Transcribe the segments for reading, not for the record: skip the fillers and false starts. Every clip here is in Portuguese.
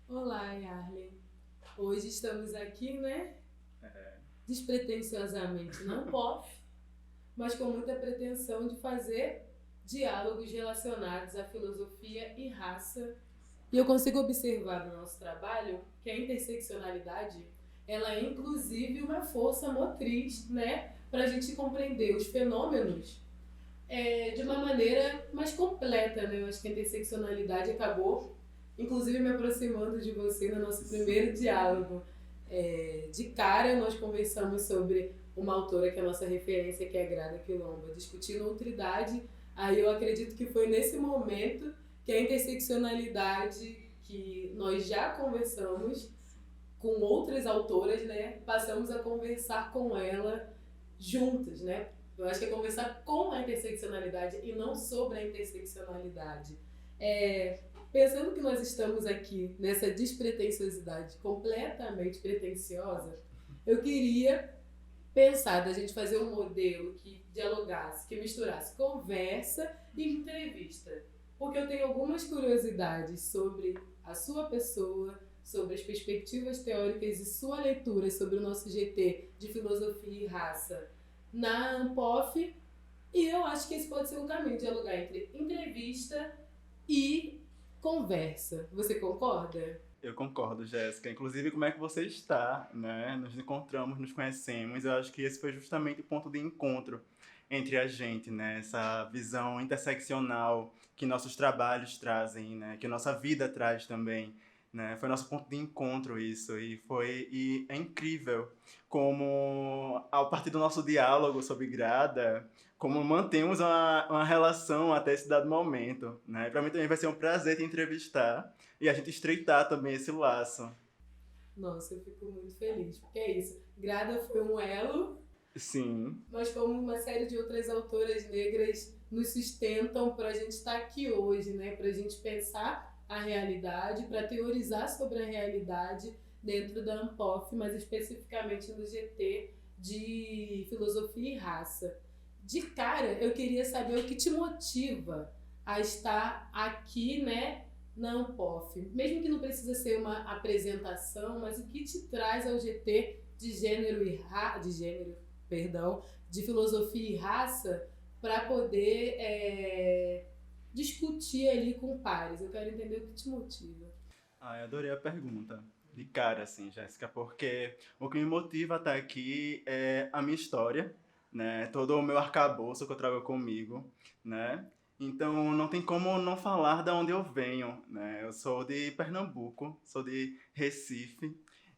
Olá, Yarlen. Hoje estamos aqui, né? É. Despretensiosamente, não POF, mas com muita pretensão de fazer diálogos relacionados à filosofia e raça. E eu consigo observar no nosso trabalho que a interseccionalidade ela é inclusive uma força motriz, né? Para a gente compreender os fenômenos de uma maneira mais completa, né? Eu acho que a interseccionalidade acabou, inclusive, me aproximando de você no nosso primeiro Sim, sim. diálogo. De cara, nós conversamos sobre uma autora que é a nossa referência, que é a Grada Quilomba, discutindo outridade. Aí eu acredito que foi nesse momento que a interseccionalidade que nós já conversamos com outras autoras, né, passamos a conversar com ela juntas, né? Eu acho que é conversar com a interseccionalidade e não sobre a interseccionalidade. Pensando que nós estamos aqui nessa despretensiosidade completamente pretensiosa, eu queria pensar da gente fazer um modelo que dialogasse, que misturasse conversa e entrevista. Porque eu tenho algumas curiosidades sobre a sua pessoa, sobre as perspectivas teóricas e sua leitura sobre o nosso GT de filosofia e raça na Ampof, e eu acho que esse pode ser um caminho, dialogar entre entrevista e conversa. Você concorda? Eu concordo, Jéssica. Inclusive, como é que você está, né? Nos encontramos, nos conhecemos. Eu acho que esse foi justamente o ponto de encontro entre a gente, né? Essa visão interseccional que nossos trabalhos trazem, né? Que nossa vida traz também, né? Foi nosso ponto de encontro isso e é incrível como a partir do nosso diálogo sobre Grada, como mantemos uma relação até esse dado momento, né? Para mim também vai ser um prazer te entrevistar e a gente estreitar também esse laço. Nossa, eu fico muito feliz, porque é isso. Grada foi um elo, Sim, mas como uma série de outras autoras negras nos sustentam para a gente estar aqui hoje, né? Para a gente pensar a realidade, para teorizar sobre a realidade dentro da Ampof, mas especificamente no GT de filosofia e raça. De cara, eu queria saber o que te motiva a estar aqui, né, na Ampof. Mesmo que não precisa ser uma apresentação, mas o que te traz ao GT de gênero e de gênero, perdão, de filosofia e raça para poder discutir ali com pares. Eu quero entender o que te motiva. ai, adorei a pergunta. De cara, assim, Jéssica, porque o que me motiva a estar aqui é a minha história, né? Todo o meu arcabouço que eu trago comigo, né? Então, não tem como não falar de onde eu venho, né? Eu sou de Pernambuco, sou de Recife,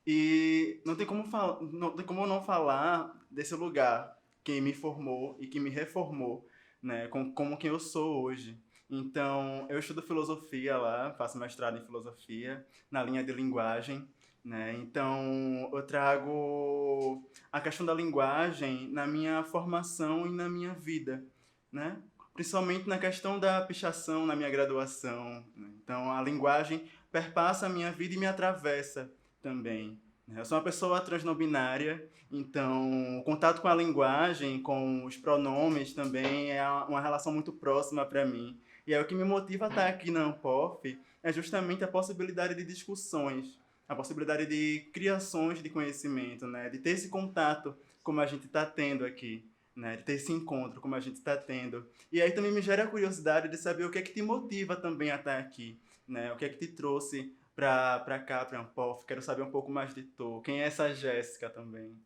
e não tem como não falar desse lugar que me formou e que me reformou, né? Como quem eu sou hoje. Então, eu estudo filosofia lá, faço mestrado em filosofia, na linha de linguagem, né? Então, eu trago a questão da linguagem na minha formação e na minha vida, né? Principalmente na questão da pichação na minha graduação, né? Então, a linguagem perpassa a minha vida e me atravessa também. Eu sou uma pessoa transnobinária, então o contato com a linguagem, com os pronomes também é uma relação muito próxima para mim. E aí o que me motiva a estar aqui na Ampof é justamente a possibilidade de discussões, a possibilidade de criações de conhecimento, né? De ter esse contato como a gente está tendo aqui, né? De ter esse encontro como a gente está tendo. E aí também me gera a curiosidade de saber o que é que te motiva também a estar aqui, né? O que é que te trouxe para cá, para Ampof. Quero saber um pouco mais de tu. Quem é essa Jéssica também?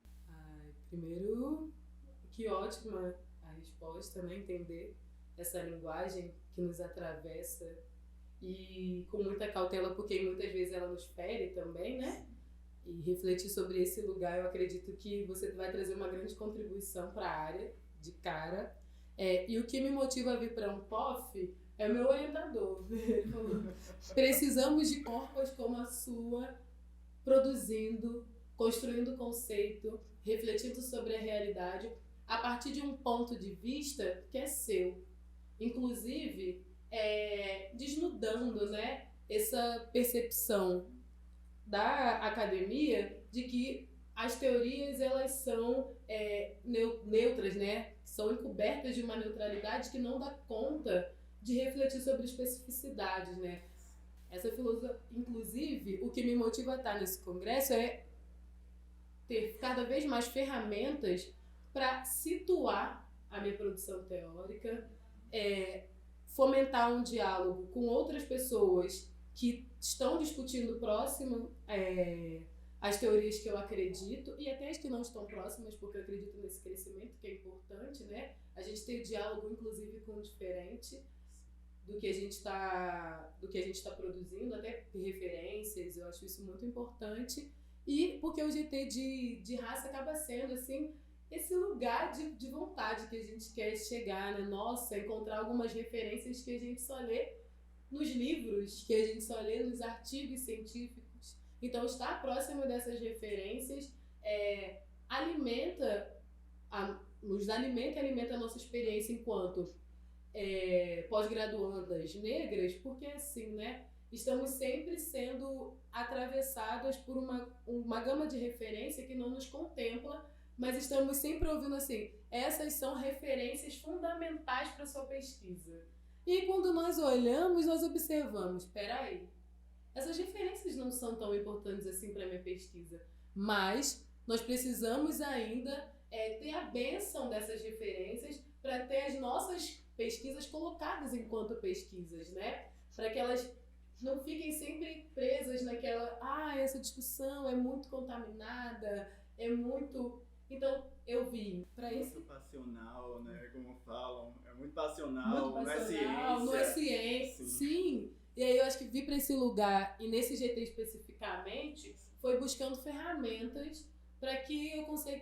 Primeiro, que ótima a resposta, né? Entender essa linguagem que nos atravessa e com muita cautela, porque muitas vezes ela nos fere também, né? E refletir sobre esse lugar, eu acredito que você vai trazer uma grande contribuição para a área, de cara. E o que me motiva a vir para um POF é o meu orientador. Ele falou: precisamos de corpos como a sua, produzindo, construindo conceito, refletindo sobre a realidade a partir de um ponto de vista que é seu. Inclusive, desnudando, né, essa percepção da academia de que as teorias elas são neutras, né? São encobertas de uma neutralidade que não dá conta de refletir sobre especificidades, né? Essa filosofia, inclusive, o que me motiva a estar nesse congresso é ter cada vez mais ferramentas para situar a minha produção teórica, fomentar um diálogo com outras pessoas que estão discutindo próximo as teorias que eu acredito e até as que não estão próximas, porque eu acredito nesse crescimento que é importante, né? A gente ter diálogo, inclusive, com o diferente do que a gente está produzindo, até referências, eu acho isso muito importante. E porque o GT de raça acaba sendo, assim, esse lugar de vontade que a gente quer chegar, né? Nossa, encontrar algumas referências que a gente só lê nos livros, que a gente só lê nos artigos científicos. Então, estar próximo dessas referências nos alimenta e alimenta a nossa experiência enquanto pós-graduandas negras, porque assim, né? Estamos sempre sendo atravessadas por uma gama de referência que não nos contempla, mas estamos sempre ouvindo assim, essas são referências fundamentais para a sua pesquisa. E quando nós olhamos, nós observamos, peraí, essas referências não são tão importantes assim para a minha pesquisa, mas nós precisamos ainda ter a bênção dessas referências para ter as nossas pesquisas colocadas enquanto pesquisas, né? Para que elas não fiquem sempre presas naquela, essa discussão é muito contaminada, é muito... Então, eu vi para isso... Muito passional, né? Como falam, é muito passional, não é ciência. Não é ciência, sim. E aí eu acho que vir para esse lugar, e nesse GT especificamente, foi buscando ferramentas para que eu consiga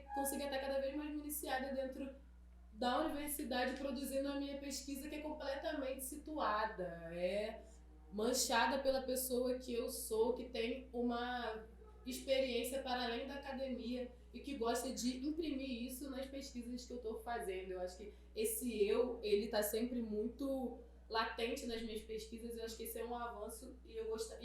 estar cada vez mais municiada dentro da universidade, produzindo a minha pesquisa, que é completamente situada, manchada pela pessoa que eu sou, que tem uma experiência para além da academia e que gosta de imprimir isso nas pesquisas que eu estou fazendo. Eu acho que esse ele está sempre muito latente nas minhas pesquisas. Eu acho que esse é um avanço e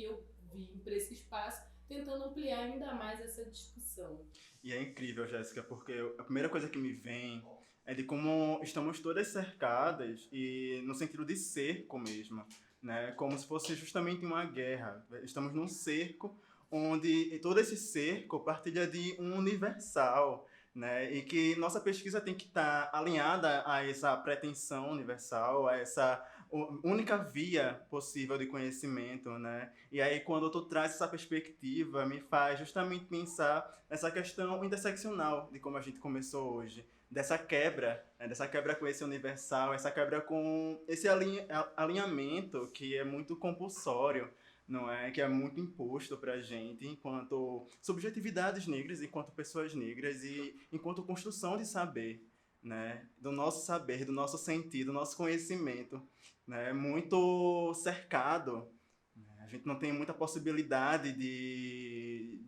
eu vim para esse espaço tentando ampliar ainda mais essa discussão. E é incrível, Jéssica, porque a primeira coisa que me vem é de como estamos todas cercadas e no sentido de cerco mesmo, né? Como se fosse justamente uma guerra. Estamos num cerco onde todo esse cerco partilha de um universal, né? E que nossa pesquisa tem que estar alinhada a essa pretensão universal, a essa única via possível de conhecimento, né? E aí, quando tu traz essa perspectiva, me faz justamente pensar nessa questão interseccional de como a gente começou hoje, dessa quebra, né? Dessa quebra com esse universal, essa quebra com esse alinhamento que é muito compulsório, não é? Que é muito imposto pra gente enquanto subjetividades negras, enquanto pessoas negras e enquanto construção de saber, né? Do nosso saber, do nosso sentido, do nosso conhecimento, né? Muito cercado, né? A gente não tem muita possibilidade de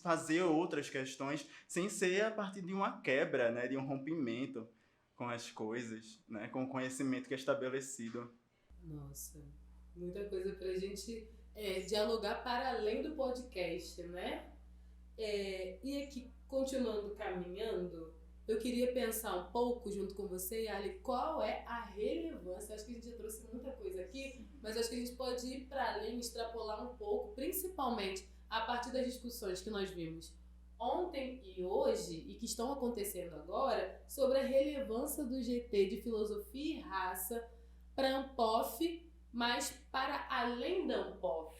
fazer outras questões sem ser a partir de uma quebra, né? De um rompimento com as coisas, né? Com o conhecimento que é estabelecido. Nossa, muita coisa pra gente dialogar para além do podcast, né? E aqui, continuando caminhando, eu queria pensar um pouco junto com você, Ali, qual é a relevância. Acho que a gente já trouxe muita coisa aqui, mas acho que a gente pode ir para além, extrapolar um pouco, principalmente a partir das discussões que nós vimos ontem e hoje, e que estão acontecendo agora, sobre a relevância do GT de Filosofia e Raça para a Ampof, mas para além da Ampof.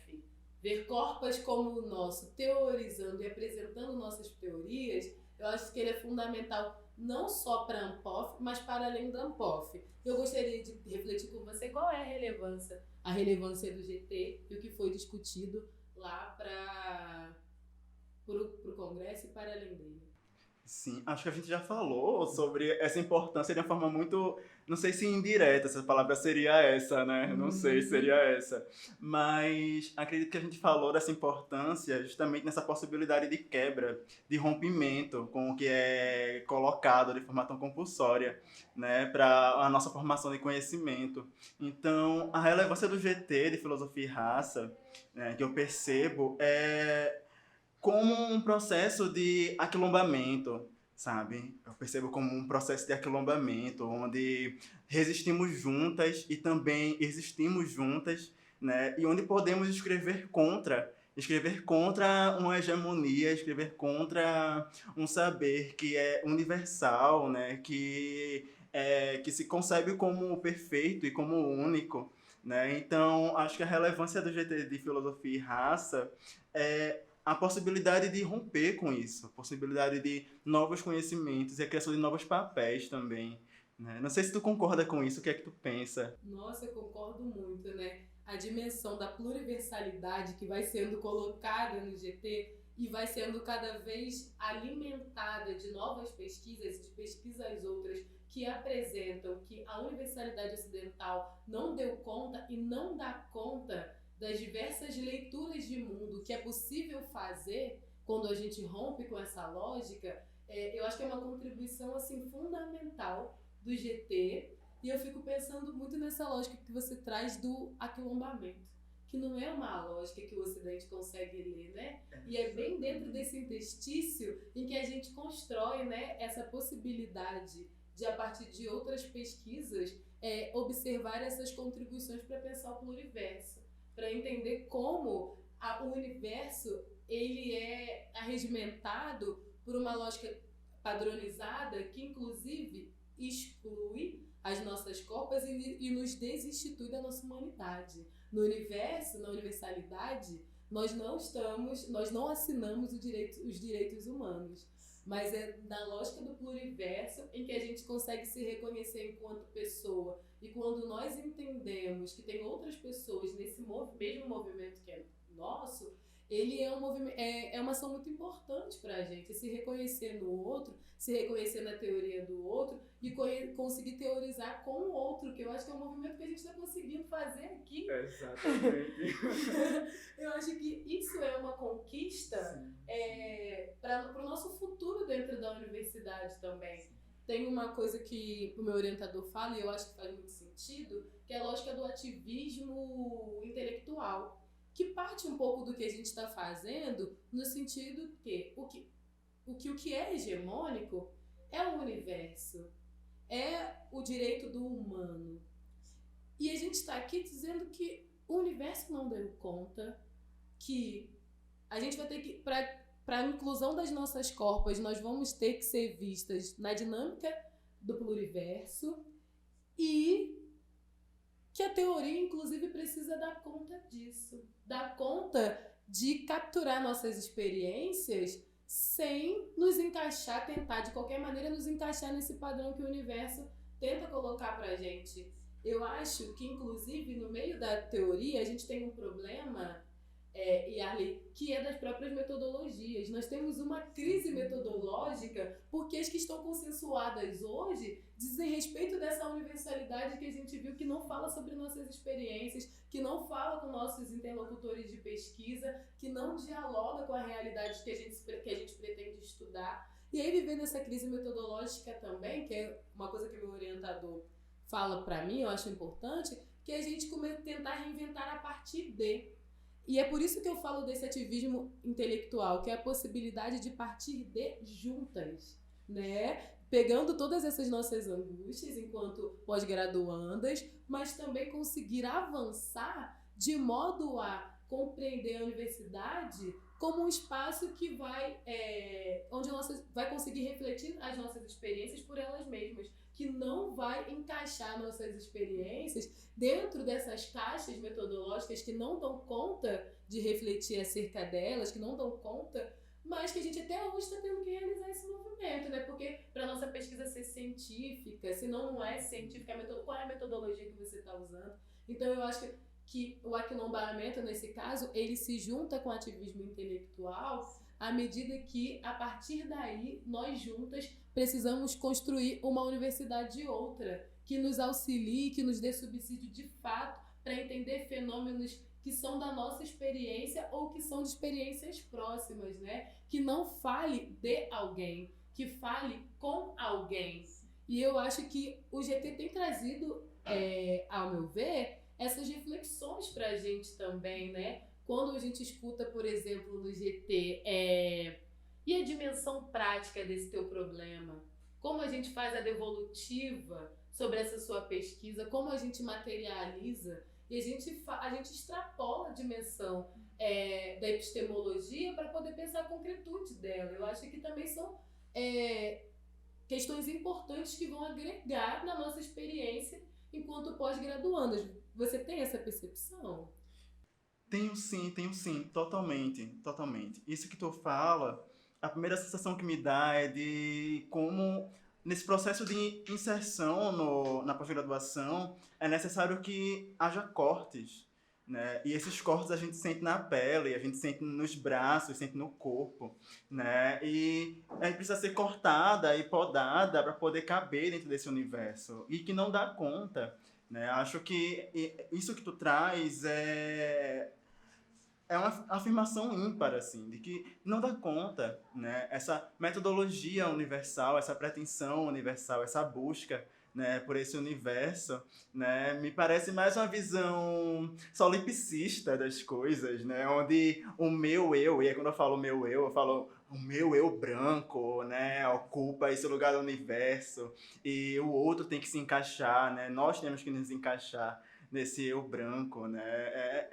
Ver corpos como o nosso teorizando e apresentando nossas teorias, eu acho que ele é fundamental não só para a Ampof, mas para além da Ampof. Eu gostaria de refletir com você qual é a relevância do GT e o que foi discutido lá para o Congresso e para além dele. Sim, acho que a gente já falou sobre essa importância de uma forma muito, não sei se indireta, essa palavra seria essa, né? Não sei se seria essa. Mas acredito que a gente falou dessa importância justamente nessa possibilidade de quebra, de rompimento com o que é colocado de forma tão compulsória, né? Para a nossa formação de conhecimento. Então, a relevância do GT, de Filosofia e Raça, né, que eu percebo, é como um processo de aquilombamento, sabe? Eu percebo como um processo de aquilombamento, onde resistimos juntas e também existimos juntas, né? E onde podemos escrever contra uma hegemonia, escrever contra um saber que é universal, né? Que se concebe como perfeito e como único, né? Então, acho que a relevância do GT de Filosofia e Raça é a possibilidade de romper com isso, a possibilidade de novos conhecimentos e a criação de novos papéis também, né? Não sei se tu concorda com isso, o que é que tu pensa? Nossa, eu concordo muito, né? A dimensão da pluriversalidade que vai sendo colocada no GT e vai sendo cada vez alimentada de novas pesquisas, de pesquisas outras que apresentam que a universalidade ocidental não deu conta e não dá conta das diversas leituras de mundo que é possível fazer quando a gente rompe com essa lógica. Eu acho que é uma contribuição assim fundamental do GT. E eu fico pensando muito nessa lógica que você traz do aquilombamento, que não é uma lógica que o Ocidente consegue ler, né? E é bem dentro desse interstício em que a gente constrói, né, essa possibilidade de, a partir de outras pesquisas, observar essas contribuições para pensar o pluriverso, para entender como o universo ele é arregimentado por uma lógica padronizada que, inclusive, exclui as nossas copas e nos desinstitui da nossa humanidade. No universo, na universalidade, nós não assinamos os direitos humanos, mas é na lógica do pluriverso em que a gente consegue se reconhecer enquanto pessoa. E quando nós entendemos que tem outras pessoas nesse mesmo movimento que é nosso, ele é uma ação muito importante para a gente, se reconhecer no outro, se reconhecer na teoria do outro e conseguir teorizar com o outro, que eu acho que é um movimento que a gente está conseguindo fazer aqui. Exatamente. Eu acho que isso é uma conquista para o nosso futuro dentro da universidade também. Sim. Tem uma coisa que o meu orientador fala e eu acho que faz muito sentido, que é a lógica do ativismo intelectual, que parte um pouco do que a gente está fazendo no sentido que o que é hegemônico é o universo, é o direito do humano. E a gente está aqui dizendo que o universo não deu conta, que a gente vai ter que, para a inclusão das nossas corpas, nós vamos ter que ser vistas na dinâmica do pluriverso e que a teoria, inclusive, precisa dar conta disso. Dar conta de capturar nossas experiências sem nos encaixar, tentar de qualquer maneira nos encaixar nesse padrão que o universo tenta colocar pra gente. Eu acho que, inclusive, no meio da teoria, a gente tem um problema, Yarley, que é das próprias metodologias. Nós temos uma crise metodológica porque as que estão consensuadas hoje dizem respeito dessa universalidade que a gente viu que não fala sobre nossas experiências, que não fala com nossos interlocutores de pesquisa, que não dialoga com a realidade que a gente pretende estudar. E aí, vivendo essa crise metodológica também, que é uma coisa que meu orientador fala para mim, eu acho importante, que a gente tentar reinventar a partir de. E é por isso que eu falo desse ativismo intelectual, que é a possibilidade de partir de juntas, né? Pegando todas essas nossas angústias enquanto pós-graduandas, mas também conseguir avançar de modo a compreender a universidade como um espaço que onde vai conseguir refletir as nossas experiências por elas mesmas, que não vai encaixar nossas experiências dentro dessas caixas metodológicas que não dão conta de refletir acerca delas, que não dão conta, mas que a gente até hoje está tendo que realizar esse movimento, né? Porque para nossa pesquisa ser científica, se não é científica, qual é a metodologia que você está usando? Então eu acho que o aquilombamento, nesse caso, ele se junta com o ativismo intelectual à medida que, a partir daí, nós juntas precisamos construir uma universidade de outra, que nos auxilie, que nos dê subsídio de fato para entender fenômenos que são da nossa experiência ou que são de experiências próximas, né? Que não fale de alguém, que fale com alguém. E eu acho que o GT tem trazido, ao meu ver, essas reflexões para a gente também, né? Quando a gente escuta, por exemplo, no GT, e a dimensão prática desse teu problema? Como a gente faz a devolutiva sobre essa sua pesquisa? Como a gente materializa? e a gente extrapola a dimensão da epistemologia para poder pensar a concretude dela. Eu acho que também são questões importantes que vão agregar na nossa experiência enquanto pós-graduandas. Você tem essa percepção? Tenho sim, totalmente, totalmente. Isso que tu fala, a primeira sensação que me dá é de como, nesse processo de inserção na pós-graduação, é necessário que haja cortes, né? E esses cortes a gente sente na pele, a gente sente nos braços, sente no corpo, né? E a gente precisa ser cortada e podada para poder caber dentro desse universo, e que não dá conta, né? Acho que isso que tu traz é uma afirmação ímpar, assim, de que não dá conta, né? Essa metodologia universal, essa pretensão universal, essa busca, né, por esse universo, né, me parece mais uma visão solipsista das coisas, né, onde o meu eu, e aí quando eu falo meu eu falo o meu eu branco, né, ocupa esse lugar do universo, e o outro tem que se encaixar, né, nós temos que nos encaixar nesse eu branco, né,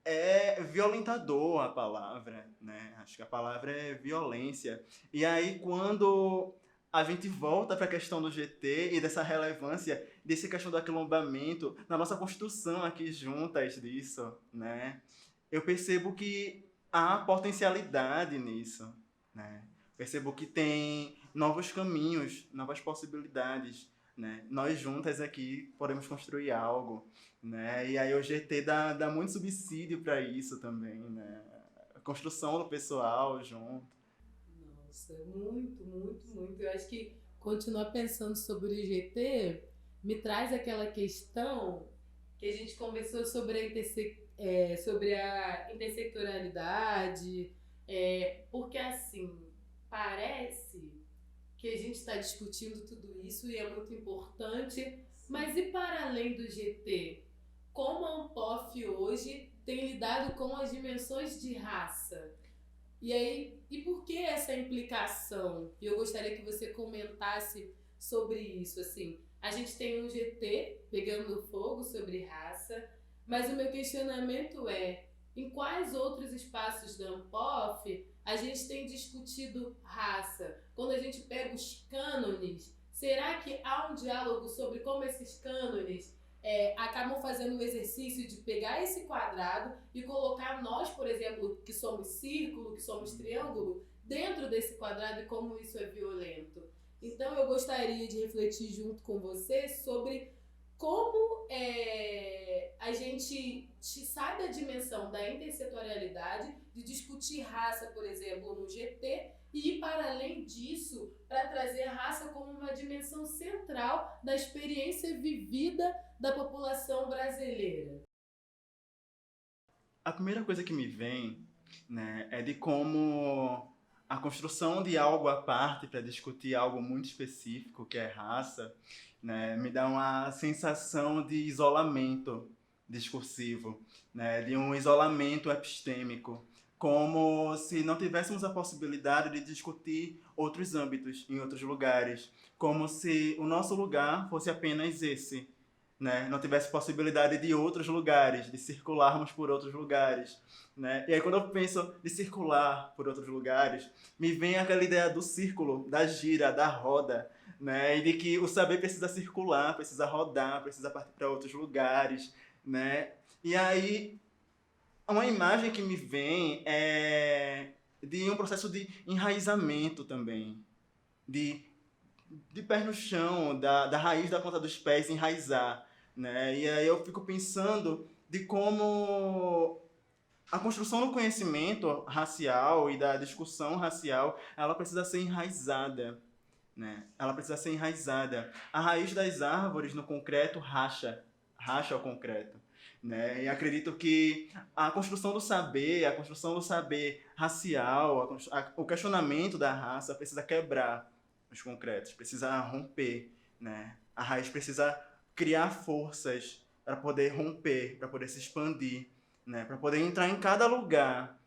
é violentador a palavra, né? Acho que a palavra é violência. E aí, quando a gente volta para a questão do GT e dessa relevância, dessa questão do aquilombamento, na nossa construção aqui juntas disso, né? Eu percebo que há potencialidade nisso, né? Percebo que tem novos caminhos, novas possibilidades, né? Nós juntas aqui podemos construir algo, né? E aí o GT dá muito subsídio para isso também, né? A construção do pessoal junto. Nossa, muito, muito, muito. Eu acho que continuar pensando sobre o IGT me traz aquela questão que a gente conversou sobre sobre a intersectorialidade, porque assim, parece que a gente está discutindo tudo isso e é muito importante, mas e para além do GT? Como a Unpof hoje tem lidado com as dimensões de raça? E aí, e por que essa implicação? E eu gostaria que você comentasse sobre isso, assim. A gente tem um GT pegando fogo sobre raça, mas o meu questionamento é, em quais outros espaços da Ampof a gente tem discutido raça? Quando a gente pega os cânones, será que há um diálogo sobre como esses cânones acabam fazendo o exercício de pegar esse quadrado e colocar nós, por exemplo, que somos círculo, que somos triângulo, dentro desse quadrado e como isso é violento? Então eu gostaria de refletir junto com você sobre como a gente sai da dimensão da intersetorialidade, de discutir raça, por exemplo, no GT, e ir para além disso para trazer a raça como uma dimensão central da experiência vivida da população brasileira. A primeira coisa que me vem, né, é de como a construção de algo à parte para discutir algo muito específico, que é raça, né, me dá uma sensação de isolamento discursivo, né, de um isolamento epistêmico, como se não tivéssemos a possibilidade de discutir outros âmbitos em outros lugares, como se o nosso lugar fosse apenas esse, né? Não tivesse possibilidade de outros lugares, de circularmos por outros lugares, né? E aí quando eu penso de circular por outros lugares, me vem aquela ideia do círculo, da gira, da roda, né? E de que o saber precisa circular, precisa rodar, precisa partir para outros lugares, né? E aí uma imagem que me vem é de um processo de enraizamento também, de pés no chão, da raiz da ponta dos pés enraizar, né? E aí eu fico pensando de como a construção do conhecimento racial e da discussão racial, ela precisa ser enraizada, né? Ela precisa ser enraizada. A raiz das árvores no concreto racha o concreto, né? E acredito que a construção do saber racial, o questionamento da raça precisa quebrar os concretos, precisa romper, né? A raiz precisa criar forças para poder romper, para poder se expandir, né? Para poder entrar em cada lugar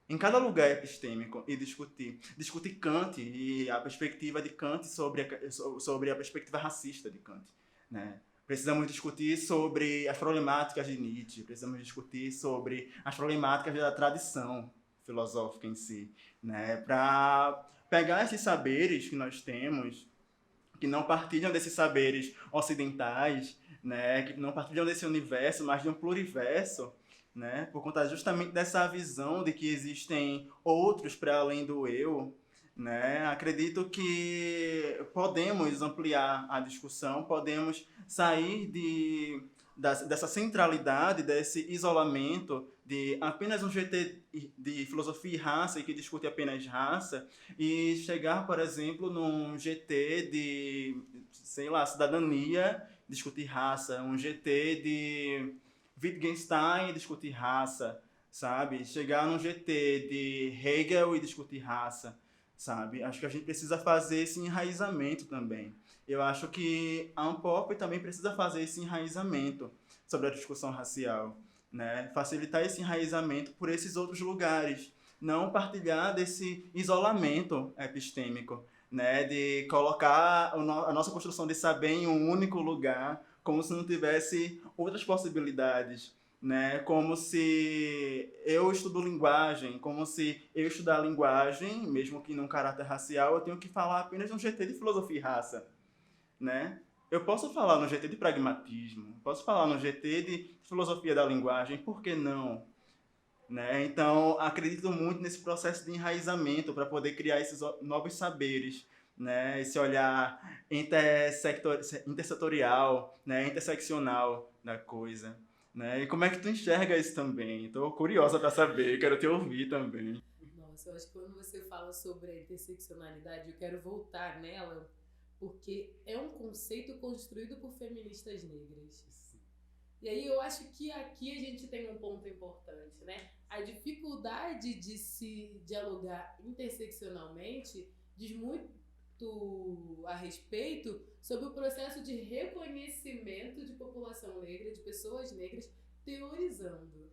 epistêmico e discutir Kant e a perspectiva de Kant sobre a perspectiva racista de Kant, né? Precisamos discutir sobre as problemáticas de Nietzsche, precisamos discutir sobre as problemáticas da tradição filosófica em si, né? Para pegar esses saberes que nós temos, que não partilham desses saberes ocidentais, né? Que não partilham desse universo, mas de um pluriverso, né? Por conta justamente dessa visão de que existem outros para além do eu, né? Acredito que podemos ampliar a discussão, podemos sair dessa centralidade, desse isolamento de apenas um GT de filosofia e raça e que discute apenas raça e chegar, por exemplo, num GT de, sei lá, cidadania, discutir raça, um GT de Wittgenstein e discutir raça, sabe? Chegar num GT de Hegel e discutir raça, sabe? Acho que a gente precisa fazer esse enraizamento também. Eu acho que a Unpop também precisa fazer esse enraizamento sobre a discussão racial, né? Facilitar esse enraizamento por esses outros lugares, não partilhar desse isolamento epistêmico, né? De colocar a nossa construção de saber em um único lugar, como se não tivesse outras possibilidades, né? Como se eu estudo linguagem, como se eu estudar linguagem, mesmo que num caráter racial, eu tenho que falar apenas de um GT de filosofia e raça, né? Eu posso falar no GT de pragmatismo, posso falar no GT de filosofia da linguagem, por que não? Né? Então, acredito muito nesse processo de enraizamento para poder criar esses novos saberes, né? Esse olhar intersetorial, né? Interseccional da coisa. Né? E como é que tu enxerga isso também? Estou curiosa para saber, quero te ouvir também. Nossa, eu acho que quando você fala sobre a interseccionalidade, eu quero voltar nela, porque é um conceito construído por feministas negras. E aí eu acho que aqui a gente tem um ponto importante, né? A dificuldade de se dialogar interseccionalmente diz muito a respeito sobre o processo de reconhecimento de população negra, de pessoas negras, teorizando.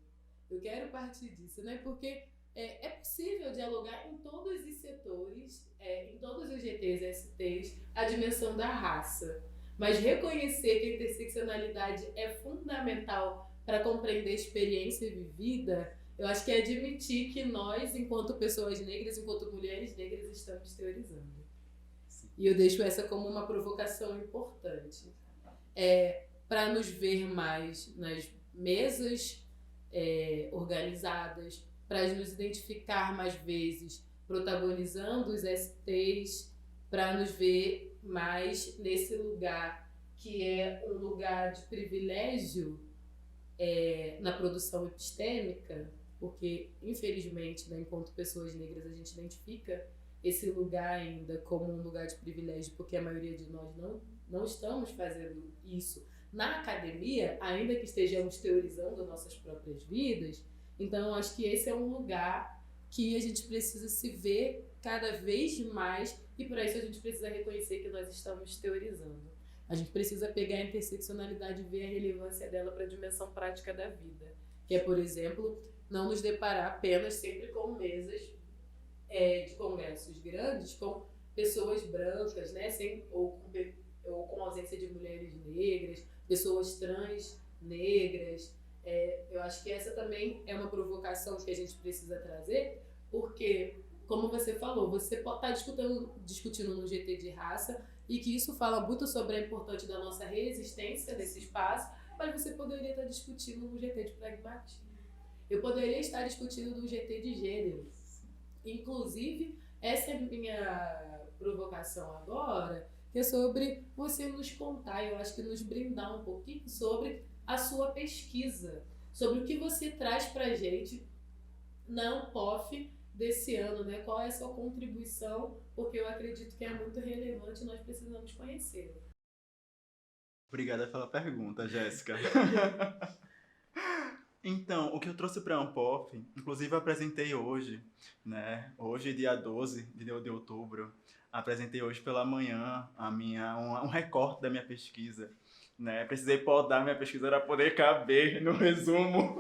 Eu quero partir disso, né? Porque é possível dialogar em todos os setores, em todos os GTs, STs, a dimensão da raça. Mas reconhecer que a interseccionalidade é fundamental para compreender a experiência vivida, eu acho que é admitir que nós, enquanto pessoas negras, enquanto mulheres negras, estamos teorizando. E eu deixo essa como uma provocação importante. Para nos ver mais nas mesas organizadas, para nos identificar mais vezes protagonizando os STs, para nos ver mais nesse lugar que é um lugar de privilégio na produção epistêmica, porque, infelizmente, né, enquanto pessoas negras, a gente identifica esse lugar ainda como um lugar de privilégio, porque a maioria de nós não estamos fazendo isso na academia, ainda que estejamos teorizando nossas próprias vidas. Então, acho que esse é um lugar que a gente precisa se ver cada vez mais, e para isso a gente precisa reconhecer que nós estamos teorizando. A gente precisa pegar a interseccionalidade e ver a relevância dela para a dimensão prática da vida, que é, por exemplo, não nos deparar apenas sempre com mesas de congressos grandes com pessoas brancas, né, ou com ausência de mulheres negras, pessoas trans negras. Eu acho que essa também é uma provocação que a gente precisa trazer, porque, como você falou, você pode estar discutindo no GT de raça e que isso fala muito sobre a importância da nossa resistência nesse espaço, mas você poderia estar discutindo no GT de pragmatismo. Eu poderia estar discutindo no GT de gênero. Inclusive, essa é a minha provocação agora, que é sobre você nos contar, eu acho que nos brindar um pouquinho sobre a sua pesquisa, sobre o que você traz pra gente na Unpof desse ano, né? Qual é a sua contribuição, porque eu acredito que é muito relevante e nós precisamos conhecê-la. Obrigada pela pergunta, Jéssica. Então, o que eu trouxe para a Unpof, inclusive eu apresentei hoje, né? Hoje, dia 12 de outubro, apresentei hoje pela manhã um recorte da minha pesquisa, né? Precisei podar minha pesquisa para poder caber no resumo.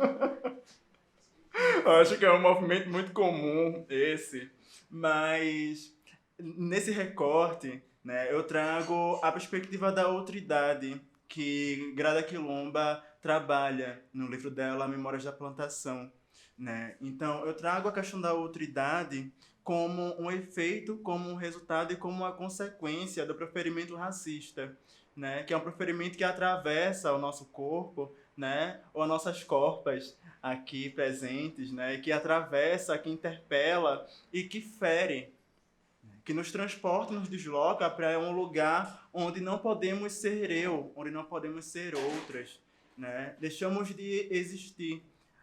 Eu acho que é um movimento muito comum esse, mas nesse recorte, né, eu trago a perspectiva da outridade, que Grada Quilomba trabalha no livro dela, Memórias da Plantação, né? Então, eu trago a questão da outridade como um efeito, como um resultado e como uma consequência do proferimento racista, né? Que é um proferimento que atravessa o nosso corpo, né? Ou as nossas corpas aqui presentes, né? Que atravessa, que interpela e que fere, que nos transporta, nos desloca para um lugar onde não podemos ser eu, onde não podemos ser outras, né? Deixamos de existir.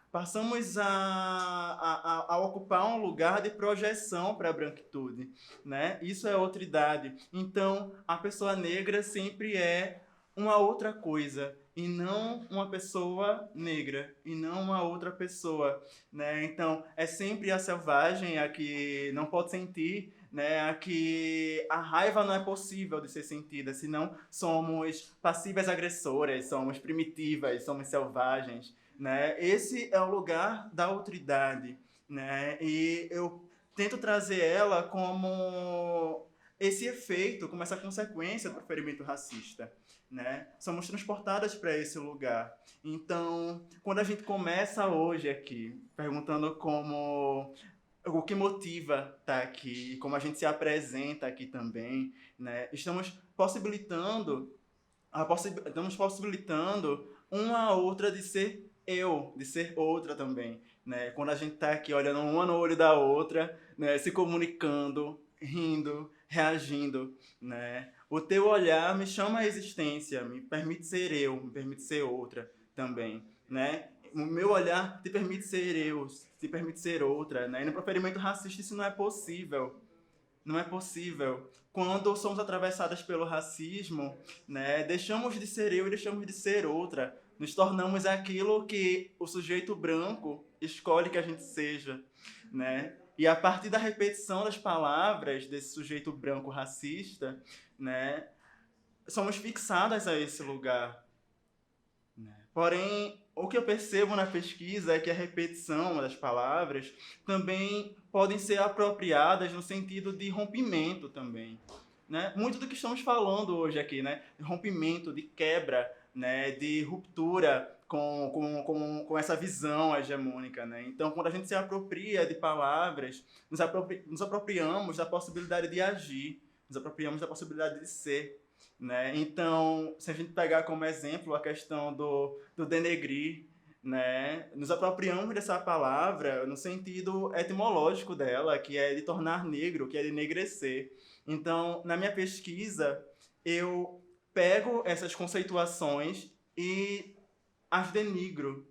Passamos a ocupar um lugar de projeção para a branquitude, né? Isso é outridade. Então, a pessoa negra sempre é uma outra coisa e não uma pessoa negra e não uma outra pessoa, né? Então, é sempre a selvagem, a que não pode sentir, né? A que a raiva não é possível de ser sentida, senão somos passivas agressoras, somos primitivas, somos selvagens, né? Esse é o lugar da outridade, né? E eu tento trazer ela como esse efeito, como essa consequência do ferimento racista, né? Somos transportadas para esse lugar. Então, quando a gente começa hoje aqui, perguntando como o que motiva estar aqui, como a gente se apresenta aqui também, né? Estamos possibilitando uma a outra de ser eu, de ser outra também, né? Quando a gente está aqui olhando uma no olho da outra, né? Se comunicando, rindo, reagindo, né? O teu olhar me chama à existência, me permite ser eu, me permite ser outra também, né? O meu olhar te permite ser eu, te permite ser outra, né? E no proferimento racista isso não é possível. Não é possível. Quando somos atravessadas pelo racismo, né, deixamos de ser eu e deixamos de ser outra. Nos tornamos aquilo que o sujeito branco escolhe que a gente seja, né? E a partir da repetição das palavras desse sujeito branco racista, né, somos fixadas a esse lugar, né? Porém, o que eu percebo na pesquisa é que a repetição das palavras também podem ser apropriadas no sentido de rompimento também, né? Muito do que estamos falando hoje aqui, né? De rompimento, de quebra, né? De ruptura com essa visão hegemônica, né? Então, quando a gente se apropria de palavras, nos apropriamos da possibilidade de agir, nos apropriamos da possibilidade de ser, né? Então, se a gente pegar como exemplo a questão do denegrir, né? Nos apropriamos dessa palavra no sentido etimológico dela, que é de tornar negro, que é de enegrecer. Então, na minha pesquisa, eu pego essas conceituações e as denigro,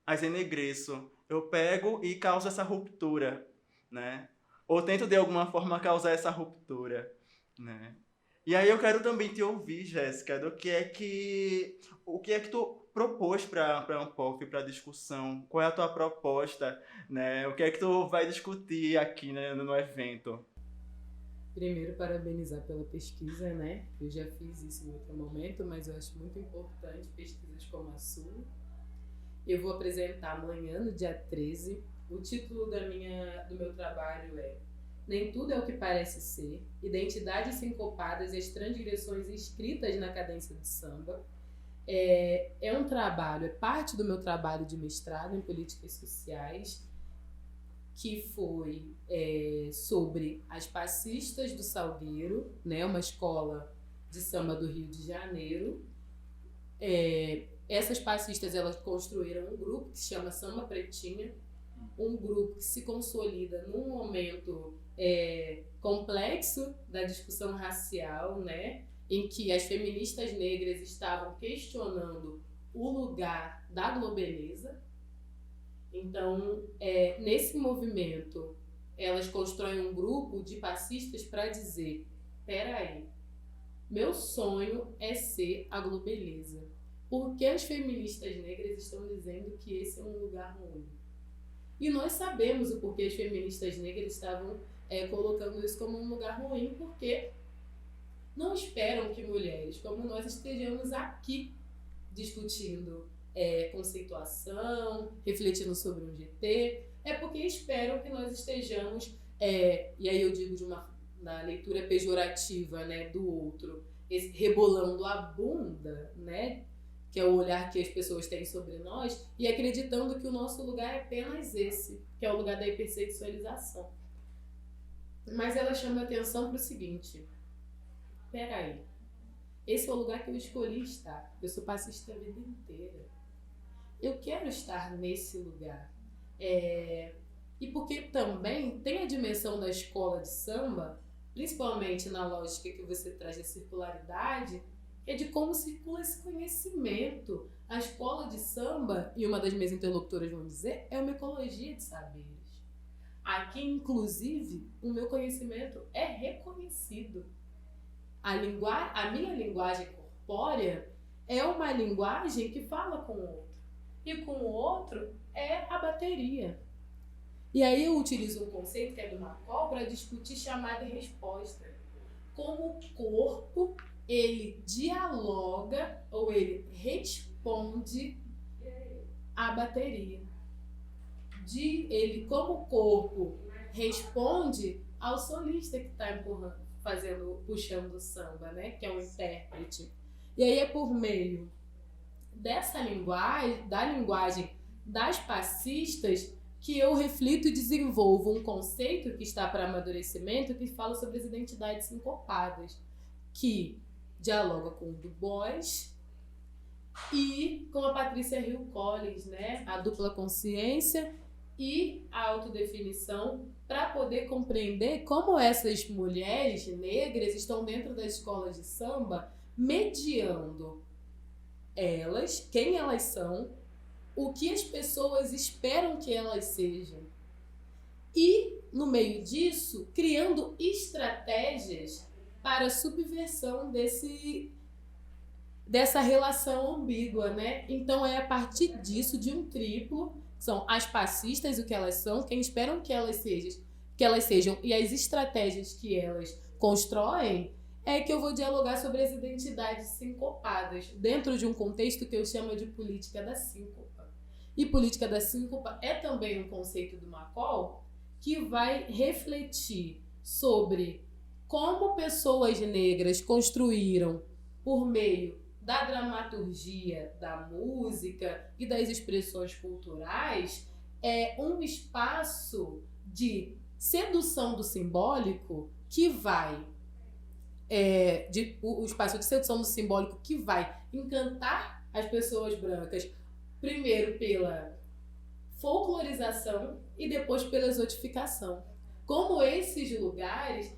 as enegreço. Eu pego e causo essa ruptura, né? Ou tento de alguma forma causar essa ruptura, né? E aí eu quero também te ouvir, Jéssica, o que é que tu propôs para a Unpof, para a discussão? Qual é a tua proposta, né? O que é que tu vai discutir aqui, né, no evento? Primeiro, parabenizar pela pesquisa, né? Eu já fiz isso em outro momento, mas eu acho muito importante pesquisas como a sua. Eu vou apresentar amanhã, no dia 13. O título do meu trabalho é Nem Tudo é o que Parece Ser, Identidades Sincopadas e as Transgressões Escritas na Cadência do Samba. É um trabalho, é parte do meu trabalho de mestrado em Políticas Sociais, que foi sobre as passistas do Salgueiro, né, uma escola de samba do Rio de Janeiro. Essas passistas, elas construíram um grupo que se chama Samba Pretinha, um grupo que se consolida num momento complexo da discussão racial, né, em que as feministas negras estavam questionando o lugar da globeleza. Então, nesse movimento, elas constroem um grupo de passistas para dizer: peraí, meu sonho é ser a globeleza. Por que as feministas negras estão dizendo que esse é um lugar ruim? E nós sabemos o porquê as feministas negras estavam colocando isso como um lugar ruim, porque não esperam que mulheres como nós estejamos aqui discutindo conceituação, refletindo sobre um GT, porque esperam que nós estejamos, e aí eu digo na leitura pejorativa, né, do outro, rebolando a bunda, né? Que é o olhar que as pessoas têm sobre nós, e acreditando que o nosso lugar é apenas esse, que é o lugar da hipersexualização. Mas ela chama atenção para o seguinte: peraí, esse é o lugar que eu escolhi estar. Eu sou passista a vida inteira. Eu quero estar nesse lugar. E porque também tem a dimensão da escola de samba, principalmente na lógica que você traz da circularidade, é de como circula esse conhecimento. A escola de samba, e uma das minhas interlocutoras vão dizer, é uma ecologia de saberes. Aqui, inclusive, o meu conhecimento é reconhecido. A minha linguagem corpórea é uma linguagem que fala com o outro. E com o outro é a bateria. E aí eu utilizo um conceito que é do Marcol para discutir chamada e resposta. Como o corpo, ele dialoga ou ele responde à bateria. Como o corpo responde ao solista que está puxando o samba, né? Que é o intérprete. E aí é por meio dessa linguagem, da linguagem das passistas, que eu reflito e desenvolvo um conceito que está para amadurecimento, que fala sobre as identidades sincopadas, que dialoga com o Du Bois e com a Patrícia Hill Collins, né? A dupla consciência e a autodefinição, para poder compreender como essas mulheres negras estão dentro das escolas de samba, mediando elas, quem elas são, o que as pessoas esperam que elas sejam. E, no meio disso, criando estratégias para a subversão dessa relação ambígua, né? Então, é a partir disso, de um triplo, são as passistas, o que elas são, quem esperam que elas sejam, e as estratégias que elas constroem, é que eu vou dialogar sobre as identidades sincopadas, dentro de um contexto que eu chamo de política da síncopa. E política da síncopa é também um conceito do Marcol que vai refletir sobre como pessoas negras construíram, por meio da dramaturgia, da música e das expressões culturais, um espaço de sedução do simbólico que vai o espaço de sedução do simbólico que vai encantar as pessoas brancas, primeiro pela folclorização e depois pela exotificação. Como esses lugares,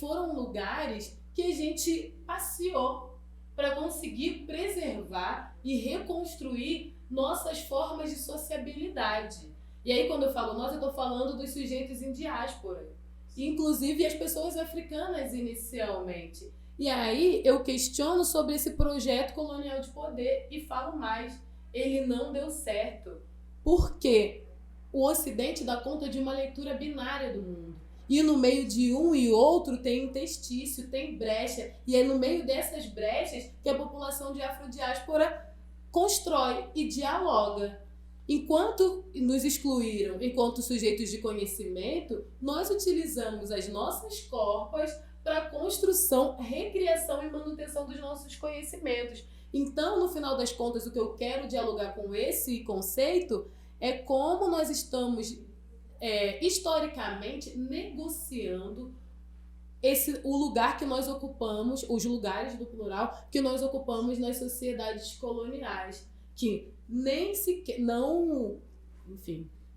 foram lugares que a gente passeou para conseguir preservar e reconstruir nossas formas de sociabilidade. E aí, quando eu falo nós, eu estou falando dos sujeitos em diáspora, inclusive as pessoas africanas inicialmente. E aí eu questiono sobre esse projeto colonial de poder e falo mais. Ele não deu certo. Porque o Ocidente dá conta de uma leitura binária do mundo. E no meio de um e outro tem interstício, tem brecha. E é no meio dessas brechas que a população de afrodiáspora constrói e dialoga. Enquanto nos excluíram enquanto sujeitos de conhecimento, nós utilizamos as nossas corpas para construção, recriação e manutenção dos nossos conhecimentos. Então, no final das contas, o que eu quero dialogar com esse conceito é como nós estamos historicamente negociando o lugar que nós ocupamos, os lugares do plural que nós ocupamos nas sociedades coloniais, que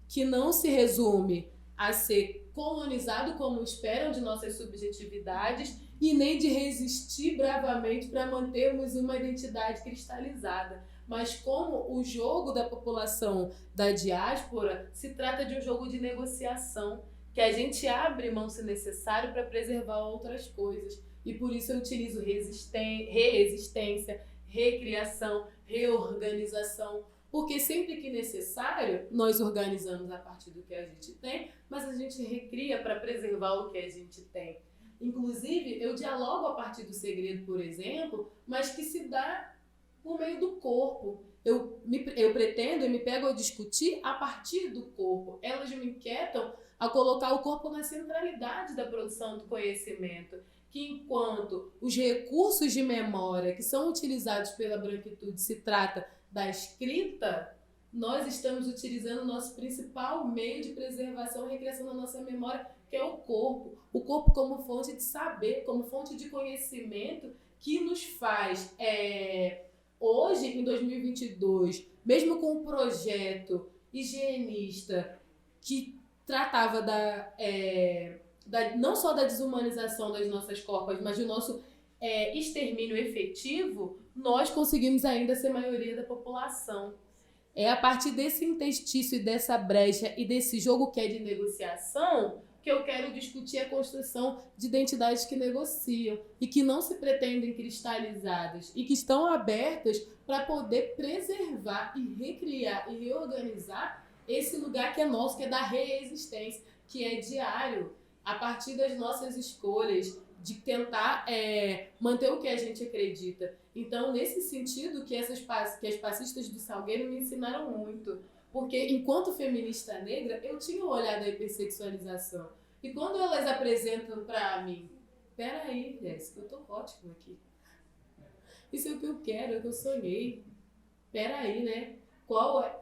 que não se resume a ser colonizado como esperam de nossas subjetividades e nem de resistir bravamente para mantermos uma identidade cristalizada, mas como o jogo da população da diáspora se trata de um jogo de negociação, que a gente abre mão se necessário para preservar outras coisas. E por isso eu utilizo reexistência, recriação, reorganização, porque sempre que necessário, nós organizamos a partir do que a gente tem, mas a gente recria para preservar o que a gente tem. Inclusive, eu dialogo a partir do segredo, por exemplo, mas que se dá por meio do corpo. Eu pretendo e me pego a discutir a partir do corpo. Elas me inquietam a colocar o corpo na centralidade da produção do conhecimento. que enquanto os recursos de memória que são utilizados pela branquitude se trata da escrita, nós estamos utilizando o nosso principal meio de preservação e recriação da nossa memória, que é o corpo. O corpo como fonte de saber, como fonte de conhecimento que nos faz, hoje, em 2022, mesmo com um projeto higienista que tratava não só da desumanização das nossas corpas, mas do nosso extermínio efetivo, nós conseguimos ainda ser maioria da população. É a partir desse interstício e dessa brecha e desse jogo que é de negociação que eu quero discutir a construção de identidades que negociam e que não se pretendem cristalizadas e que estão abertas para poder preservar e recriar e reorganizar esse lugar que é nosso, que é da reexistência, que é diário, a partir das nossas escolhas, de tentar manter o que a gente acredita. Então, nesse sentido, que as passistas do Salgueiro me ensinaram muito. Porque, enquanto feminista negra, eu tinha o olhar da hipersexualização. E quando elas apresentam pra mim, peraí, Jéssica, eu tô ótima aqui. Isso é o que eu quero, é o que eu sonhei. Peraí, né?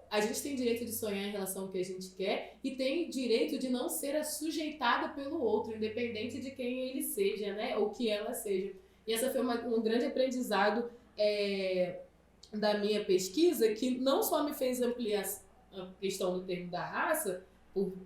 A gente tem direito de sonhar em relação ao que a gente quer e tem direito de não ser assujeitada pelo outro, independente de quem ele seja, né? Ou que ela seja. E essa foi um grande aprendizado da minha pesquisa, que não só me fez ampliar a questão do termo da raça,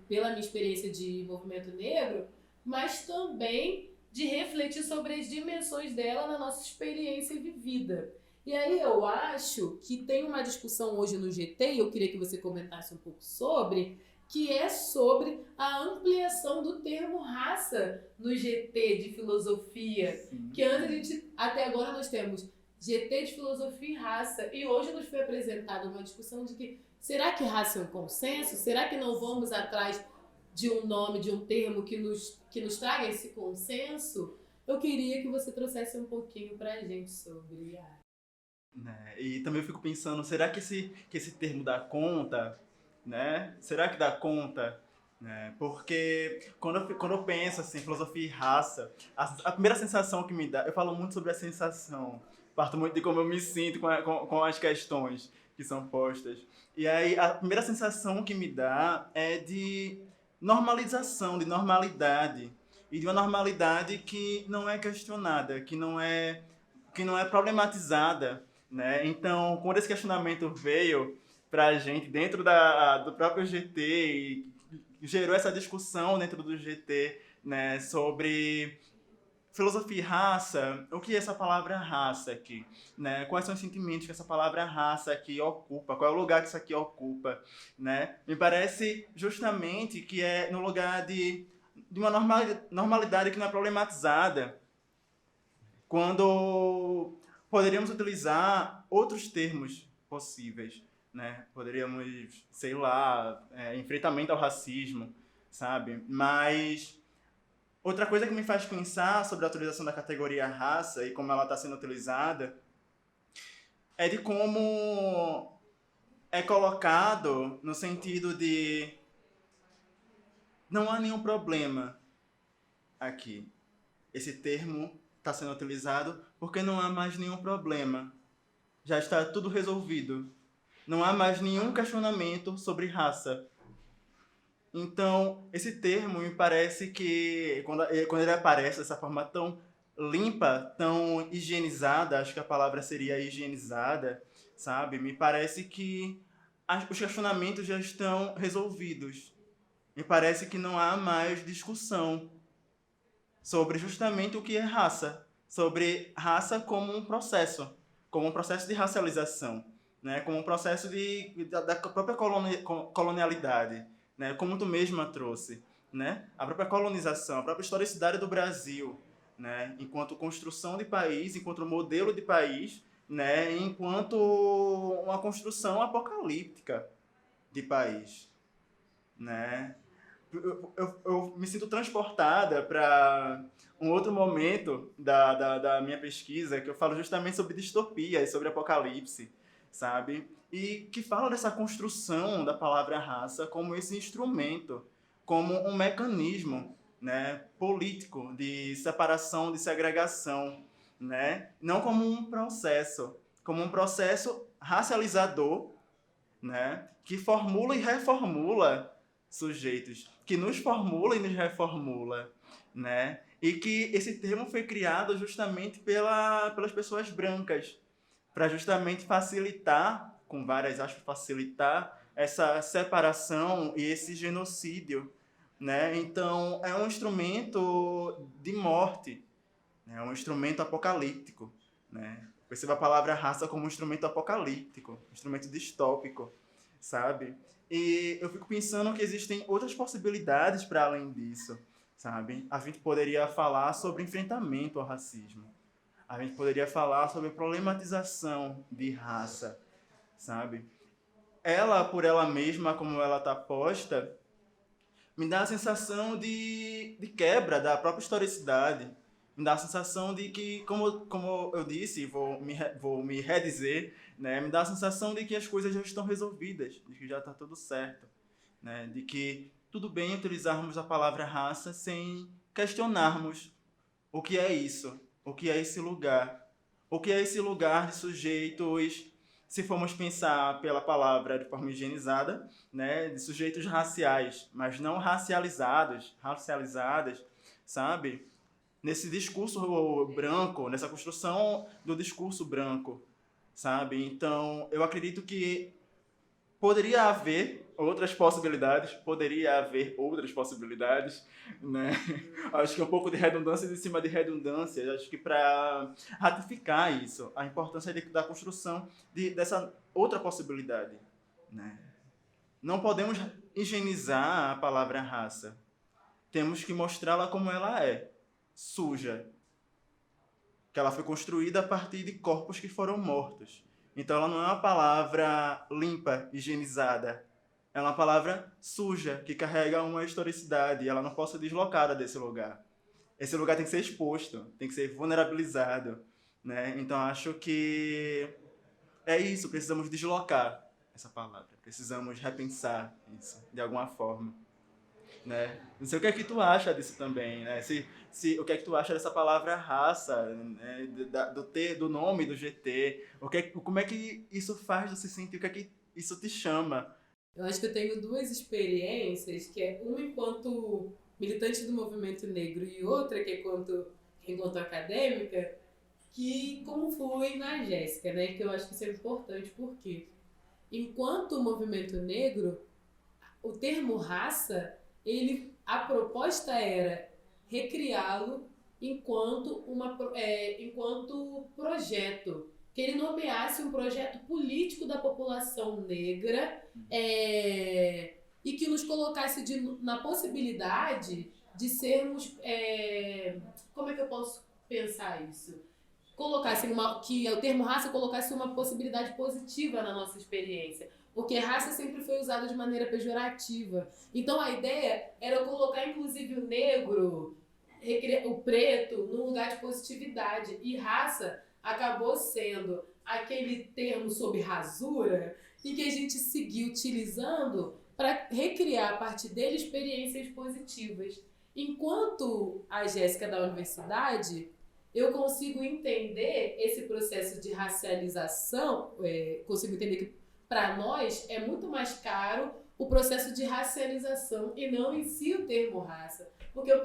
pela minha experiência de movimento negro, mas também de refletir sobre as dimensões dela na nossa experiência vivida. E aí eu acho que tem uma discussão hoje no GT, e eu queria que você comentasse um pouco sobre, que é sobre a ampliação do termo raça no GT de filosofia. Sim. Que até agora nós temos GT de filosofia e raça, e hoje nos foi apresentada uma discussão de que será que raça é um consenso? Será que não vamos atrás de um nome, de um termo que nos traga esse consenso? Eu queria que você trouxesse um pouquinho pra gente sobre a... E também eu fico pensando, será que esse termo dá conta? Né? Será que dá conta? Né? Porque quando eu penso assim, filosofia e raça, a primeira sensação que me dá, eu falo muito sobre a sensação, parto muito de como eu me sinto com as questões que são postas. E aí a primeira sensação que me dá é de normalização, de normalidade. E de uma normalidade que não é questionada, que não é problematizada. Né? Então, quando esse questionamento veio para a gente dentro do próprio GT e gerou essa discussão dentro do GT, né, sobre filosofia e raça, o que é essa palavra raça aqui? Né? Quais são os sentimentos que essa palavra raça aqui ocupa? Qual é o lugar que isso aqui ocupa? Né? Me parece justamente que é no lugar de uma normalidade que não é problematizada, quando poderíamos utilizar outros termos possíveis, né? Poderíamos, sei lá, enfrentamento ao racismo, sabe? Mas outra coisa que me faz pensar sobre a utilização da categoria raça e como ela está sendo utilizada é de como é colocado no sentido de não há nenhum problema aqui. Esse termo está sendo utilizado porque não há mais nenhum problema. Já está tudo resolvido. Não há mais nenhum questionamento sobre raça. Então, esse termo me parece que, quando ele aparece dessa forma tão limpa, tão higienizada, acho que a palavra seria higienizada, sabe? Me parece que os questionamentos já estão resolvidos. Me parece que não há mais discussão sobre justamente o que é raça, sobre raça como um processo de racialização, né? Como um processo da própria colonialidade, né? Como tu mesma trouxe, né? A própria colonização, a própria historicidade do Brasil, né? Enquanto construção de país, enquanto modelo de país, né? Enquanto uma construção apocalíptica de país, né? Eu me sinto transportada para um outro momento da minha pesquisa, que eu falo justamente sobre distopia e sobre apocalipse, sabe? E que fala dessa construção da palavra raça como esse instrumento, como um mecanismo né, político de separação, de segregação, né? Não como um processo racializador, né, que formula e reformula sujeitos, que nos formula e nos reformula, né? E que esse termo foi criado justamente pelas pessoas brancas, para justamente facilitar, com várias aspas, facilitar essa separação e esse genocídio, né? Então, é um instrumento de morte, né? É um instrumento apocalíptico, né? Perceba a palavra raça como um instrumento apocalíptico, um instrumento distópico, sabe? E eu fico pensando que existem outras possibilidades para além disso, sabe? A gente poderia falar sobre enfrentamento ao racismo. A gente poderia falar sobre problematização de raça, sabe? Ela, por ela mesma, como ela está posta, me dá a sensação de quebra da própria historicidade. Me dá a sensação de que, como eu disse, vou me redizer, né? Me dá a sensação de que as coisas já estão resolvidas, de que já está tudo certo, né? De que tudo bem utilizarmos a palavra raça sem questionarmos o que é isso, o que é esse lugar, o que é esse lugar de sujeitos, se formos pensar pela palavra de forma higienizada, né, de sujeitos raciais, mas não racializadas, sabe? Nesse discurso branco, nessa construção do discurso branco, sabe? Então, eu acredito que poderia haver outras possibilidades, né? Acho que um pouco de redundância em cima de redundância, acho que para ratificar isso, a importância da construção dessa outra possibilidade, né? Não podemos higienizar a palavra raça. Temos que mostrá-la como ela é, suja, que ela foi construída a partir de corpos que foram mortos. Então ela não é uma palavra limpa, higienizada. É uma palavra suja, que carrega uma historicidade, e ela não pode ser deslocada desse lugar. Esse lugar tem que ser exposto, tem que ser vulnerabilizado, né? Então acho que é isso, precisamos deslocar essa palavra, precisamos repensar isso de alguma forma, né? Não sei o que é que tu acha disso também, né? O que é que tu acha dessa palavra raça, né? Do nome do GT, como é que isso faz você sentir, o que é que isso te chama? Eu acho que eu tenho duas experiências, que é uma enquanto militante do movimento negro e outra que é enquanto acadêmica, que confluem na Jéssica, né? Que eu acho que isso é importante porque, enquanto movimento negro, o termo raça, a proposta era recriá-lo enquanto projeto, que ele nomeasse um projeto político da população negra, e que nos colocasse na possibilidade de sermos... como é que eu posso pensar isso? Que o termo raça colocasse uma possibilidade positiva na nossa experiência. Porque raça sempre foi usada de maneira pejorativa. Então a ideia era colocar inclusive o negro, o preto, num lugar de positividade. E raça acabou sendo aquele termo sob rasura e que a gente seguiu utilizando para recriar a partir dele experiências positivas. Enquanto a Jéssica da universidade, eu consigo entender esse processo de racialização, consigo entender que para nós é muito mais caro o processo de racialização e não em si o termo raça. Porque o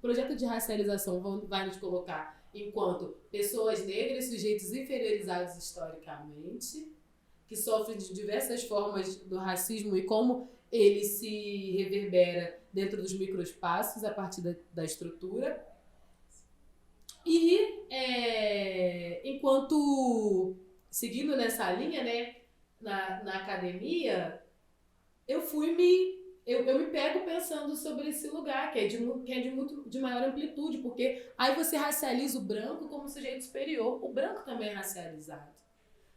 projeto de racialização vai nos colocar enquanto pessoas negras, sujeitos inferiorizados historicamente, que sofrem de diversas formas do racismo e como ele se reverbera dentro dos microespaços a partir da estrutura. E enquanto, seguindo nessa linha, né, na academia, eu me pego pensando sobre esse lugar, que é de maior amplitude, porque aí você racializa o branco como sujeito superior. O branco também é racializado.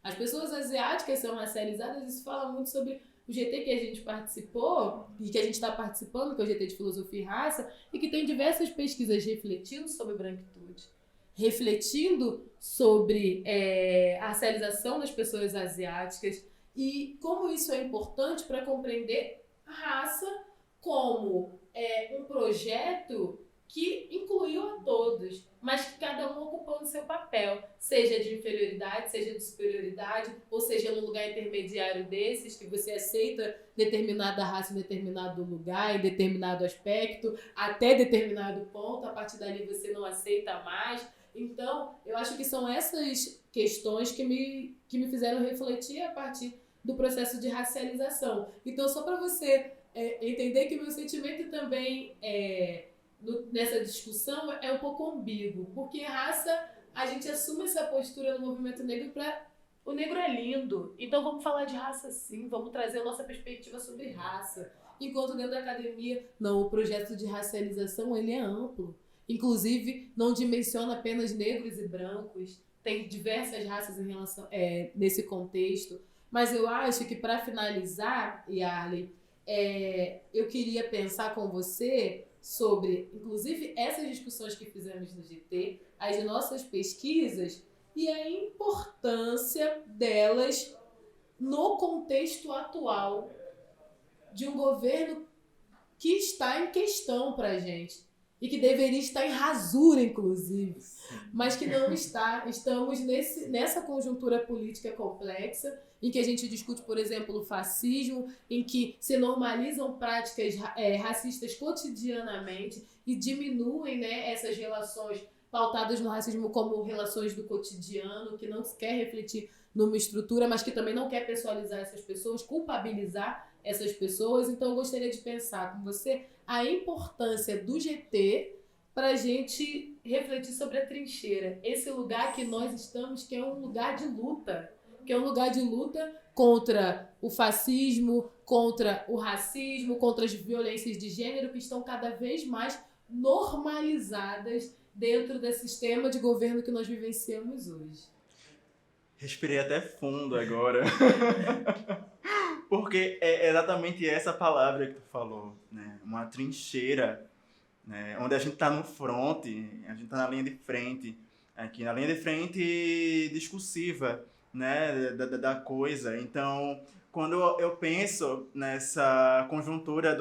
As pessoas asiáticas são racializadas, isso fala muito sobre o GT que a gente participou e que a gente está participando, que é o GT de Filosofia e Raça, e que tem diversas pesquisas refletindo sobre branquitude, refletindo sobre a racialização das pessoas asiáticas e como isso é importante para compreender a raça como um projeto que incluiu a todos, mas que cada um ocupando seu papel, seja de inferioridade, seja de superioridade, ou seja num lugar intermediário desses, que você aceita determinada raça em determinado lugar, em determinado aspecto, até determinado ponto, a partir dali você não aceita mais. Então, eu acho que são essas questões que me fizeram refletir a partir do processo de racialização. Então, só para você entender que meu sentimento também nessa discussão é um pouco ambíguo, porque raça, a gente assume essa postura no movimento negro para o negro é lindo, então vamos falar de raça sim, vamos trazer a nossa perspectiva sobre raça. Enquanto dentro da academia, não, o projeto de racialização ele é amplo. Inclusive, não dimensiona apenas negros e brancos, tem diversas raças em relação, nesse contexto. Mas eu acho que, para finalizar, Yarley, eu queria pensar com você sobre, inclusive, essas discussões que fizemos no GT, as nossas pesquisas e a importância delas no contexto atual de um governo que está em questão para a gente e que deveria estar em rasura, inclusive, mas que não está. Estamos nessa conjuntura política complexa em que a gente discute, por exemplo, o fascismo, em que se normalizam práticas racistas cotidianamente e diminuem, né, essas relações pautadas no racismo como relações do cotidiano, que não se quer refletir numa estrutura, mas que também não quer pessoalizar essas pessoas, culpabilizar essas pessoas. Então eu gostaria de pensar com você a importância do GT para a gente refletir sobre a trincheira, esse lugar que nós estamos, que é um lugar de luta, contra o fascismo, contra o racismo, contra as violências de gênero que estão cada vez mais normalizadas dentro desse sistema de governo que nós vivenciamos hoje. Respirei até fundo agora. Porque é exatamente essa palavra que tu falou, né? Uma trincheira, né? Onde a gente está no front, a gente está na linha de frente, aqui na linha de frente discursiva, né? Da coisa. Então, quando eu penso nessa conjuntura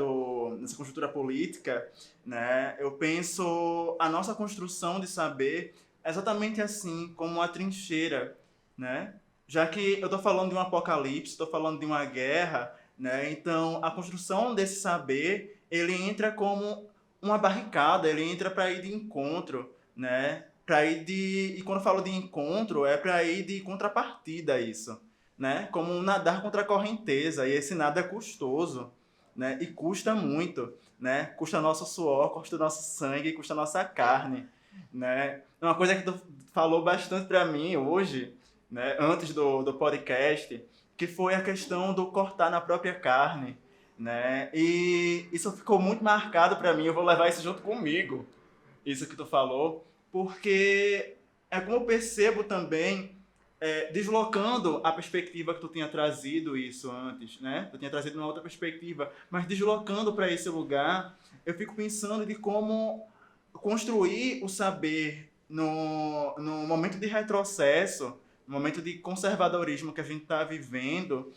política, né? Eu penso a nossa construção de saber exatamente assim, como uma trincheira, né? Já que eu estou falando de um apocalipse, estou falando de uma guerra, né? Então a construção desse saber, ele entra como uma barricada, ele entra para ir de encontro, né? E quando eu falo de encontro, é para ir de contrapartida a isso, né? Como nadar contra a correnteza, e esse nada é custoso, né? E custa muito, né? Custa nosso suor, custa nosso sangue, custa nossa carne, né? Uma coisa que tu falou bastante para mim hoje, né, antes do podcast, que foi a questão do cortar na própria carne, né? E isso ficou muito marcado para mim, eu vou levar isso junto comigo, isso que tu falou, porque é como eu percebo também, deslocando a perspectiva que tu tinha trazido isso antes, né? Tu tinha trazido uma outra perspectiva, mas deslocando para esse lugar, eu fico pensando de como construir o saber no momento de retrocesso, no momento de conservadorismo que a gente está vivendo,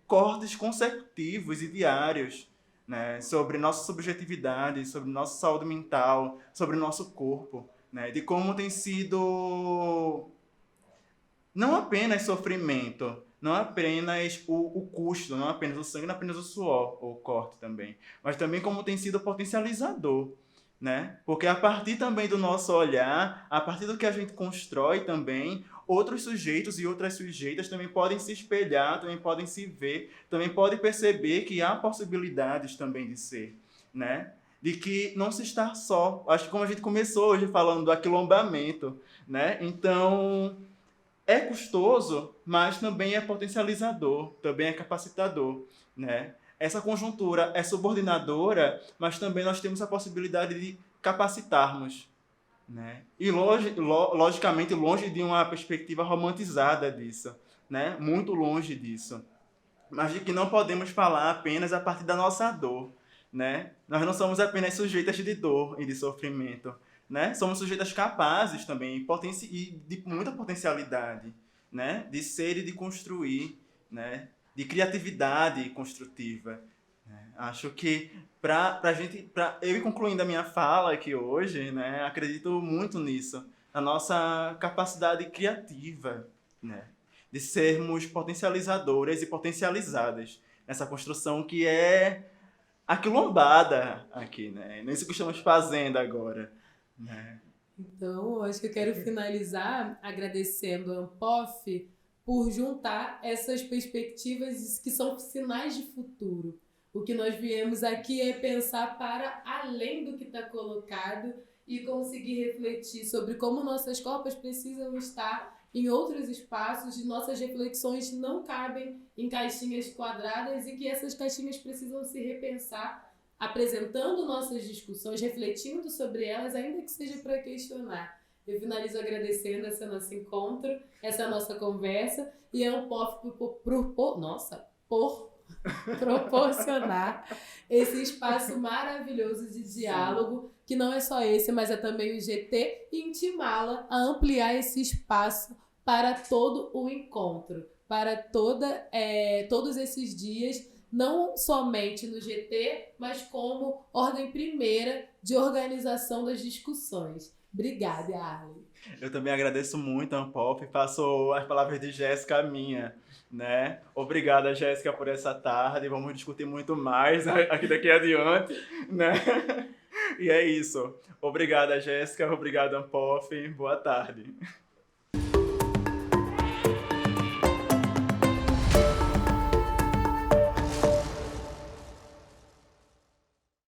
cortes consecutivos e diários, né, sobre nossa subjetividade, sobre nossa saúde mental, sobre o nosso corpo, né, de como tem sido não apenas sofrimento, não apenas o custo, não apenas o sangue, não apenas o suor, ou o corte também, mas também como tem sido potencializador, né? Porque a partir também do nosso olhar, a partir do que a gente constrói também, outros sujeitos e outras sujeitas também podem se espelhar, também podem se ver, também podem perceber que há possibilidades também de ser, né? De que não se está só. Acho que como a gente começou hoje falando do aquilombamento, né? Então, é custoso, mas também é potencializador, também é capacitador, né? Essa conjuntura é subordinadora, mas também nós temos a possibilidade de capacitarmos, né? E logicamente longe de uma perspectiva romantizada disso, né? Muito longe disso. Mas de que não podemos falar apenas a partir da nossa dor, né? Nós não somos apenas sujeitas de dor e de sofrimento, né? Somos sujeitas capazes também e de muita potencialidade, né? De ser e de construir, né? De criatividade construtiva, Acho que pra gente, eu ir concluindo a minha fala aqui hoje, né, acredito muito nisso, na nossa capacidade criativa, né, de sermos potencializadoras e potencializadas nessa construção que é aquilombada aqui, né, nisso que estamos fazendo agora, né. Então, acho que eu quero finalizar agradecendo a Ampof por juntar essas perspectivas que são sinais de futuro. O que nós viemos aqui é pensar para além do que está colocado e conseguir refletir sobre como nossas corpas precisam estar em outros espaços e nossas reflexões não cabem em caixinhas quadradas e que essas caixinhas precisam se repensar apresentando nossas discussões, refletindo sobre elas, ainda que seja para questionar. Eu finalizo agradecendo esse nosso encontro, essa nossa conversa e a Ampof por proporcionar esse espaço maravilhoso de diálogo, que não é só esse, mas é também o GT, e intimá-la a ampliar esse espaço para todo o encontro, para todos esses dias, não somente no GT, mas como ordem primeira de organização das discussões. Obrigada, Arlen. Eu também agradeço muito a Ampop e passo as palavras de Jéssica a minha, né? Obrigada, Jéssica, por essa tarde. Vamos discutir muito mais aqui daqui adiante, né? E é isso. Obrigada, Jéssica. Obrigado, Ampop. Boa tarde.